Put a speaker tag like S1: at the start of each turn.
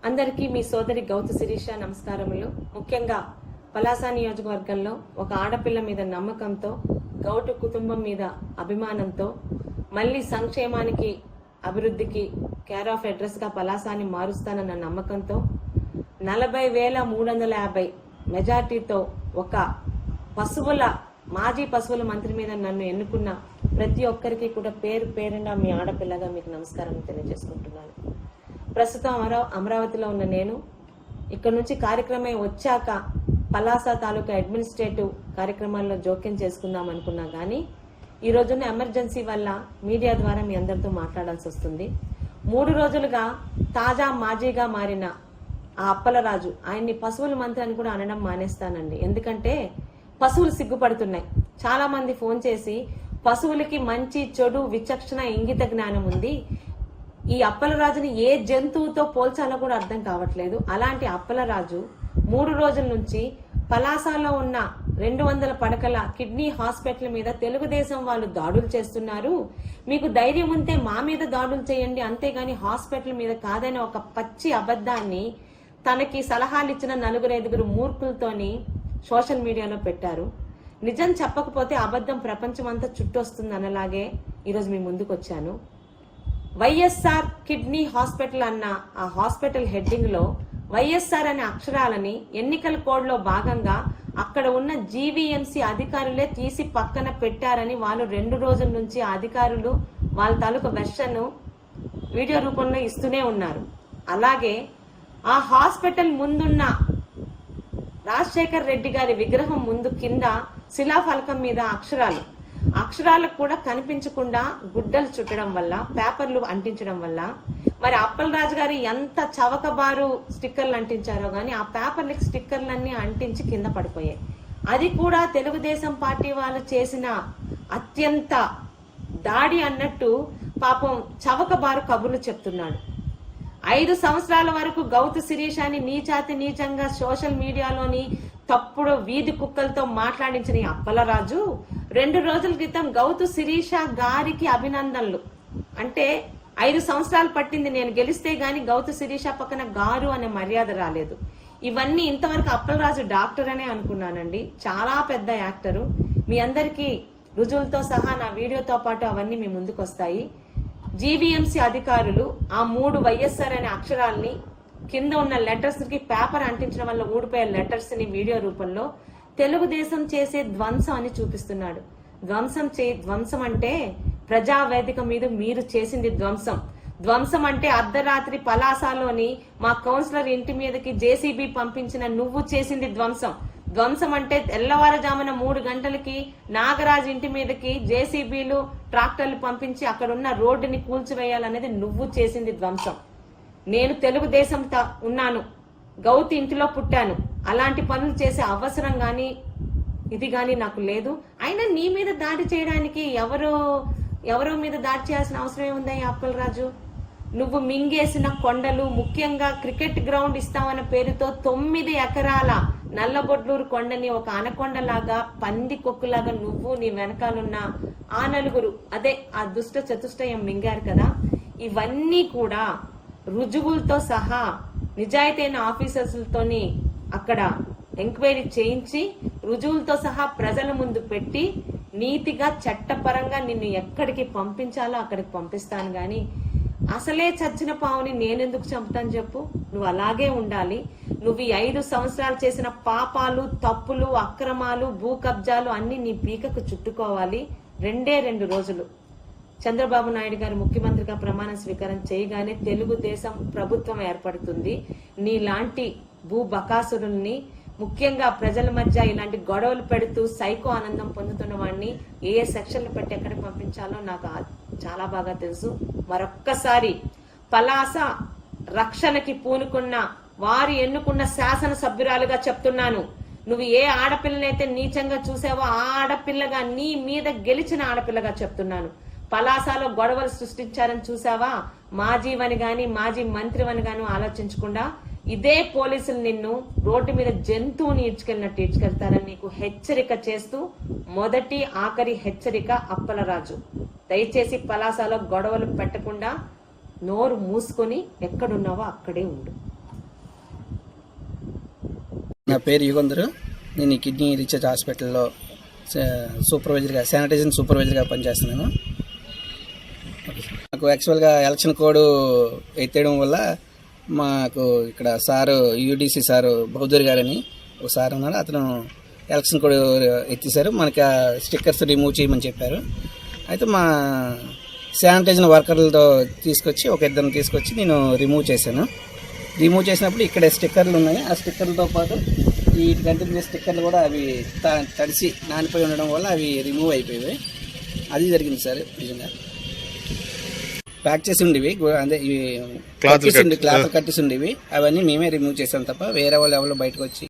S1: అందరికీ మీ సోదరి గౌతు శిరీష నమస్కారములు. ముఖ్యంగా పలాస నియోజకవర్గంలో ఒక ఆడపిల్ల మీద నమ్మకంతో, గౌటు కుటుంబం మీద అభిమానంతో, మళ్లీ సంక్షేమానికి అభివృద్ధికి కేర్ ఆఫ్ అడ్రస్ గా పలాసాని మారుస్తానన్న నమ్మకంతో 40,350 మెజార్టీతో ఒక మాజీ పశువుల మంత్రి మీద నన్ను ఎన్నుకున్న ప్రతి ఒక్కరికి కూడా పేరు పేరున మీ ఆడపిల్లగా మీకు నమస్కారం తెలియజేసుకుంటున్నాను. ప్రస్తుతం అమరావతిలో ఉన్న నేను ఇక్కడ నుంచి కార్యక్రమం వచ్చాక పలాస తాలూకా అడ్మినిస్ట్రేటివ్ కార్యక్రమాల్లో జోక్యం చేసుకుందాం అనుకున్నా గానీ ఈ రోజున ఎమర్జెన్సీ వల్ల మీడియా ద్వారా మీ అందరితో మాట్లాడాల్సి వస్తుంది. 3 రోజులుగా తాజా మాజీగా మారిన ఆ అప్పలరాజు ఆయన్ని పశువుల మంత్రి అని కూడా అనడం మానేస్తానండి. ఎందుకంటే పశువులు సిగ్గుపడుతున్నాయి. చాలా మంది ఫోన్ చేసి పశువులకి మంచి చెడు విచక్షణ ఇంగిత జ్ఞానం ఉంది, ఈ అప్పలరాజుని ఏ జంతువుతో పోల్చాలో కూడా అర్థం కావట్లేదు. అలాంటి అప్పలరాజు 3 రోజుల నుంచి పలాసలో ఉన్న 200 పడకల కిడ్నీ హాస్పిటల్ మీద తెలుగుదేశం వాళ్ళు దాడులు చేస్తున్నారు, మీకు ధైర్యం ఉంటే మా మీద దాడులు చేయండి, అంతేగాని హాస్పిటల్ మీద కాదని ఒక పచ్చి అబద్ధాన్ని తనకి సలహాలు ఇచ్చిన 4-5 మూర్ఖులతోని సోషల్ మీడియాలో పెట్టారు. నిజం చెప్పకపోతే అబద్ధం ప్రపంచమంతా చుట్టొస్తుంది అనలాగే ఈరోజు మీ ముందుకు వచ్చాను. వైఎస్ఆర్ కిడ్నీ హాస్పిటల్ అన్న ఆ హాస్పిటల్ హెడ్డింగ్ లో వైఎస్ఆర్ అనే అక్షరాలని ఎన్నికల కోడ్ లో భాగంగా అక్కడ ఉన్న జీవీఎంసీ అధికారులే తీసి పక్కన పెట్టారని వాళ్ళు 2 రోజుల నుంచి అధికారులు వాళ్ళ తాలూకు వెర్షన్ వీడియో రూపంలో ఇస్తూనే ఉన్నారు. అలాగే ఆ హాస్పిటల్ ముందున్న రాజశేఖర్ రెడ్డి గారి విగ్రహం ముందు కింద శిలాఫలకం మీద అక్షరాలకు కూడా కనిపించకుండా గుడ్డలు చుట్టడం వల్ల, పేపర్లు అంటించడం వల్ల మరి అప్పలరాజు గారు ఎంత చవకబారు స్టిక్కర్లు అంటించారో గాని ఆ పేపర్లకి స్టిక్కర్లన్నీ అంటించి కింద పడిపోయాయి. అది కూడా తెలుగుదేశం పార్టీ వాళ్ళు చేసిన అత్యంత దాడి అన్నట్టు పాపం చవకబారు కబుర్లు చెప్తున్నాడు. 5 సంవత్సరాల వరకు గౌతు శిరీషాని నీచాతి నీచంగా సోషల్ మీడియాలోని తప్పుడు వీధి కుక్కలతో మాట్లాడించిన ఈ అప్పలరాజు 2 రోజుల క్రితం గౌతు శిరీష గారికి అభినందనలు అంటే 5 సంవత్సరాలు పట్టింది నేను గెలిస్తే గాని గౌతు శిరీష పక్కన గారు అనే మర్యాద రాలేదు. ఇవన్నీ ఇంతవరకు అప్పలరాజు డాక్టర్ అనే అనుకున్నానండి. చాలా పెద్ద యాక్టరు. మీ అందరికీ రుజువులతో సహా నా వీడియోతో పాటు అవన్నీ మీ ముందుకు వస్తాయి. జీవీఎంసీ అధికారులు ఆ 3 వైఎస్ఆర్ అనే అక్షరాల్ని కింద ఉన్న లెటర్స్ కి పేపర్ అంటించడం వల్ల ఊడిపోయే లెటర్స్ ని వీడియో రూపంలో తెలుగుదేశం చేసే ధ్వంసం అని చూపిస్తున్నాడు. ధ్వంసం అంటే ప్రజావేదిక మీద మీరు చేసింది ధ్వంసం అంటే అర్ధరాత్రి పలాసలోని మా కౌన్సిలర్ ఇంటి మీదకి జేసీబీ పంపించిన నువ్వు చేసింది ధ్వంసం అంటే తెల్లవారుజామున 3 గంటలకి నాగరాజు ఇంటి మీదకి జేసీబీలు ట్రాక్టర్లు పంపించి అక్కడున్న రోడ్డుని కూల్చివేయాలనేది నువ్వు చేసింది ధ్వంసం. నేను తెలుగుదేశం ఉన్నాను, గౌతి ఇంటిలో పుట్టాను, అలాంటి పనులు చేసే అవసరం గాని ఇది గాని నాకు లేదు. అయినా నీ మీద దాడి చేయడానికి ఎవరో మీద దాడి చేయాల్సిన అవసరం ఏముందా అప్పలరాజు? నువ్వు మింగేసిన కొండలు, ముఖ్యంగా క్రికెట్ గ్రౌండ్ ఇస్తామన్న పేరుతో 9 ఎకరాల నల్లబొడ్లూరు కొండని ఒక అనకొండలాగా, పంది కొక్కులాగా నువ్వు నీ వెనకాలన్న ఆ 4 అదే ఆ దుష్ట చతుష్టయం మింగారు కదా. ఇవన్నీ కూడా రుజువులతో సహా నిజాయితీ అయిన ఆఫీసర్లతోని అక్కడ ఎంక్వైరీ చేయించి రుజువులతో సహా ప్రజల ముందు పెట్టి నీతిగా చట్టపరంగా నిన్ను ఎక్కడికి పంపించాలో అక్కడికి పంపిస్తాను గాని అసలే చచ్చిన పావుని నేనెందుకు చంపుతాను చెప్పు? నువ్వు అలాగే ఉండాలి. నువ్వు ఈ 5 సంవత్సరాలు చేసిన పాపాలు, తప్పులు, అక్రమాలు, భూ కబ్జాలు అన్ని నీ పీకకు చుట్టుకోవాలి. 2 రోజులు చంద్రబాబు నాయుడు గారు ముఖ్యమంత్రిగా ప్రమాణ స్వీకారం చేయగానే తెలుగుదేశం ప్రభుత్వం ఏర్పడుతుంది. నీలాంటి భూ బకాసురుల్ని, ముఖ్యంగా ప్రజల మధ్య ఇలాంటి గొడవలు పెడుతూ సైకో ఆనందం పొందుతున్న వాడిని ఏ సెక్షన్లు పెట్టి ఎక్కడికి పంపించాలో నాకు చాలా బాగా తెలుసు. మరొక్కసారి పలాస రక్షణకి పూనుకున్న వారు ఎన్నుకున్న శాసన సభ్యురాలుగా చెప్తున్నాను, నువ్వు ఏ ఆడపిల్లనైతే నీచంగా చూసావో ఆ ఆడపిల్లగా, నీ మీద గెలిచిన ఆడపిల్లగా చెప్తున్నాను. పలాసలో గొడవలు సృష్టించారని చూసావా? మాజీవని గాని మాజీ మంత్రివని గాని ఆలోచించకుండా ఇదే పోలీసులు నిన్ను రోడ్డు మీద జంతువుని ఈడ్చుకెళ్ళినట్టు ఈడ్చుకెళ్తారని నీకు హెచ్చరిక చేస్తూ మొదటి ఆఖరి హెచ్చరిక అప్పలరాజు. దయచేసి పలాసలో గొడవలు పెట్టకుండా నోరు మూసుకొని ఎక్కడున్నావో అక్కడే ఉండు.
S2: నా పేరు యుగంధరు. నేను ఈ కిడ్నీ రీసెర్చ్ హాస్పిటల్లో సూపర్వైజర్గా, శానిటైజేషన్ సూపర్వైజర్గా పనిచేస్తున్నాను. నాకు యాక్చువల్గా ఎలక్షన్ కోడ్ ఎత్తేయడం వల్ల మాకు ఇక్కడ సారు యూడీసీ సారు బౌద్ధర్ గారని ఒక సార్ ఉన్నారు. అతను ఎలక్షన్ కోడ్ ఎత్తేసారు. మనకి ఆ స్టిక్కర్స్ రిమూవ్ చేయమని చెప్పారు. అయితే మా శానిటైజేషన్ వర్కర్లతో తీసుకొచ్చి ఒక ఇద్దరిని తీసుకొచ్చి నేను రిమూవ్ చేశాను. రిమూవ్ చేసినప్పుడు ఇక్కడ స్టిక్కర్లు ఉన్నాయి. ఆ స్టిక్కర్లతో పాటు ఈ కంటిన్యూ స్టిక్కర్లు కూడా అవి తడిసి నానిపోయి ఉండడం వల్ల అవి రిమూవ్ అయిపోయాయి. అది జరిగింది సార్. నిజంగా ప్యాక్ చేసి ఉండేవి, అదే క్లాత్ కట్టేసి ఉండేవి, అవన్నీ మేమే రిమూవ్ చేసాం తప్ప వేరే వాళ్ళు ఎవరు బయటకు వచ్చి